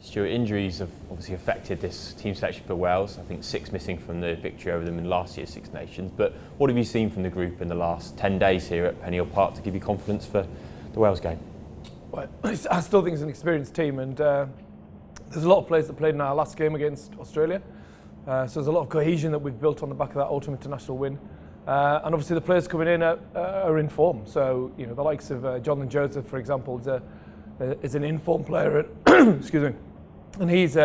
Stuart, injuries have obviously affected this team selection for Wales. I think 6 missing from the victory over them in last year's Six Nations. But what have you seen from the group in the last 10 days here at Penny Hill Park to give you confidence for the Wales game? Well, I still think it's an experienced team, and there's a lot of players that played in our last game against Australia. So there's a lot of cohesion that we've built on the back of that autumn international win. And obviously the players coming in are in form. So, you know, the likes of Jonathan Joseph, for example, is an in-form player. Excuse me. And he's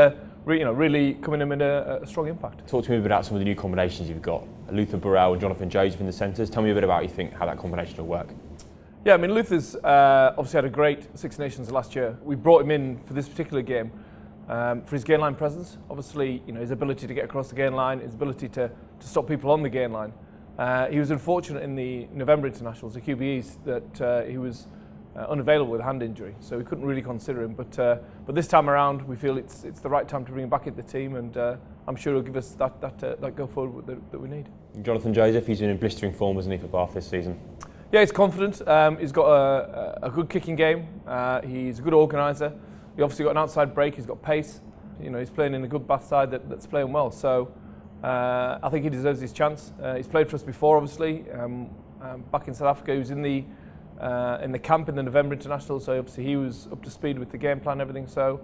really coming in a strong impact. Talk to me a bit about some of the new combinations you've got. Luther Burrell and Jonathan Joseph in the centres. Tell me a bit about how that combination will work. Yeah, I mean, Luther's obviously had a great Six Nations last year. We brought him in for this particular game for his gain line presence. Obviously, you know, his ability to get across the gain line, his ability to stop people on the gain line. He was unfortunate in the November internationals, the QBEs, that he was unavailable with a hand injury, so we couldn't really consider him. But this time around, we feel it's the right time to bring him back into the team, and I'm sure he'll give us that go forward that we need. Jonathan Joseph, he's been in blistering form, hasn't he, for Bath this season? Yeah, he's confident. He's got a good kicking game. He's a good organiser. He obviously got an outside break. He's got pace. You know, he's playing in a good Bath side that's playing well. So I think he deserves his chance. He's played for us before, obviously. Back in South Africa, he was in the camp in the November international. So obviously he was up to speed with the game plan and everything. So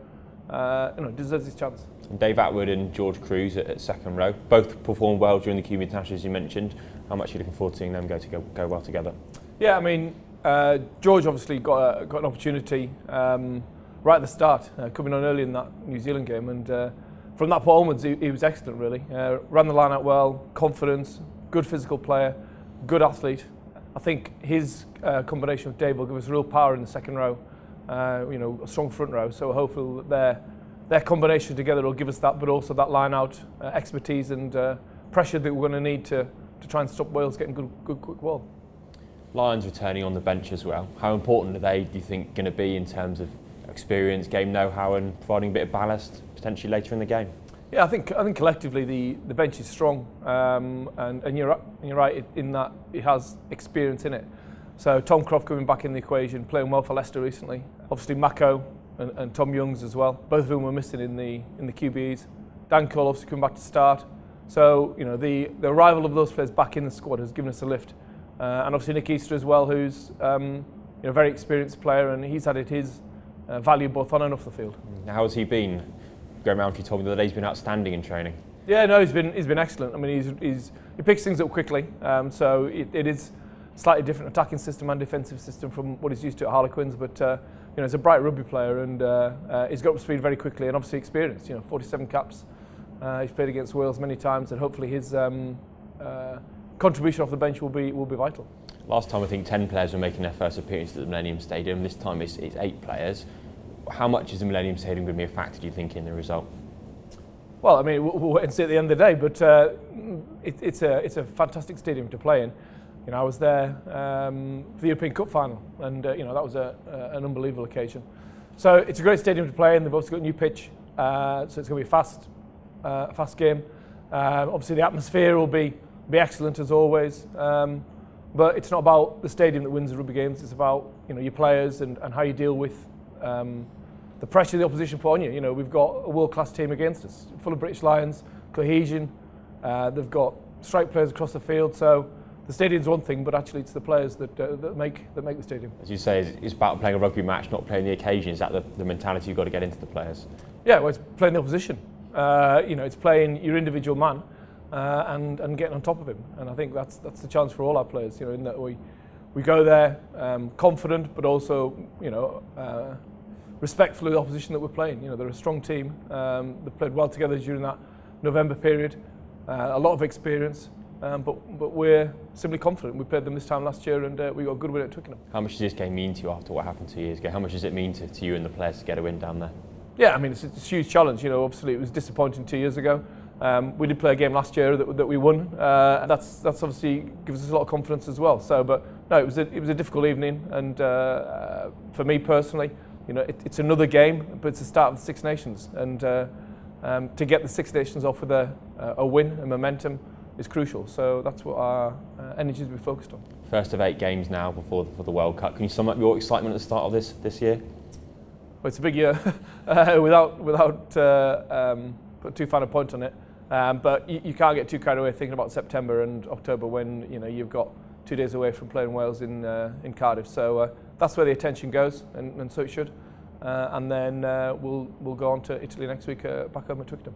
deserves his chance. And Dave Atwood and George Cruz at second row, both performed well during the QB internationals, as you mentioned. How much are you looking forward to seeing them go well together? Yeah, I mean, George obviously got an opportunity right at the start, coming on early in that New Zealand game, and from that point onwards, he was excellent. Really, ran the line out well, confidence, good physical player, good athlete. I think his combination with Dave will give us real power in the second row. You know, a strong front row. So hopefully that their combination together will give us that, but also that line out expertise and pressure that we're going to need to try and stop Wales getting good quick ball. Lions returning on the bench as well. How important are they, do you think, going to be in terms of experience, game know-how, and providing a bit of ballast potentially later in the game? Yeah, I think collectively the bench is strong, and you're right in that it has experience in it. So Tom Croft coming back in the equation, playing well for Leicester recently. Obviously Mako and Tom Youngs as well. Both of whom were missing in the QBEs. Dan Cole obviously coming back to start. So you know the arrival of those players back in the squad has given us a lift. And obviously Nick Easter as well, who's a very experienced player, and he's added his value both on and off the field. How has he been? Going around, he told me the other day he's been outstanding in training. Yeah, no, he's been excellent. I mean, he picks things up quickly. So it is slightly different attacking system and defensive system from what he's used to at Harlequins, but he's a bright rugby player, and he's got up to speed very quickly, and obviously experienced. 47 caps. He's played against Wales many times, and hopefully his contribution off the bench will be vital. Last time I think 10 players were making their first appearance at the Millennium Stadium. This time it's 8 players. How much is the Millennium Stadium going to be a factor, do you think, in the result? Well, I mean, we'll wait and see at the end of the day, but it's a fantastic stadium to play in. You know, I was there for the European Cup final, and that was an unbelievable occasion. So it's a great stadium to play in. They've also got a new pitch, so it's going to be a fast game. Obviously, the atmosphere will be excellent as always, but it's not about the stadium that wins the rugby games. It's about your players and how you deal with the pressure the opposition put on you. You know, we've got a world-class team against us, full of British Lions, cohesion. They've got strike players across the field. So the stadium's one thing, but actually it's the players that make the stadium. As you say, it's about playing a rugby match, not playing the occasion. Is that the mentality you've got to get into the players? Yeah, well, it's playing the opposition. It's playing your individual man and getting on top of him. And I think that's the challenge for all our players. In that we go there confident, but also respectful of the opposition that we're playing. They're a strong team. They've played well together during that November period. A lot of experience, but we're simply confident. We played them this time last year, and we got a good win at Twickenham. How much does this game mean to you after what happened 2 years ago? How much does it mean to you and the players to get a win down there? Yeah, I mean, it's a huge challenge. Obviously it was disappointing 2 years ago. We did play a game last year that we won. That's obviously gives us a lot of confidence as well. So, but no, it was a difficult evening, and for me personally, it's another game, but it's the start of the Six Nations, and to get the Six Nations off with a win and momentum is crucial. So that's what our energies will be focused on. First of 8 games now before the World Cup. Can you sum up your excitement at the start of this year? it's a big year without put too fine a point on it. But you can't get too carried away thinking about September and October when you've got 2 days away from playing Wales in Cardiff. So that's where the attention goes, and so it should. And then we'll go on to Italy next week back home at Twickenham.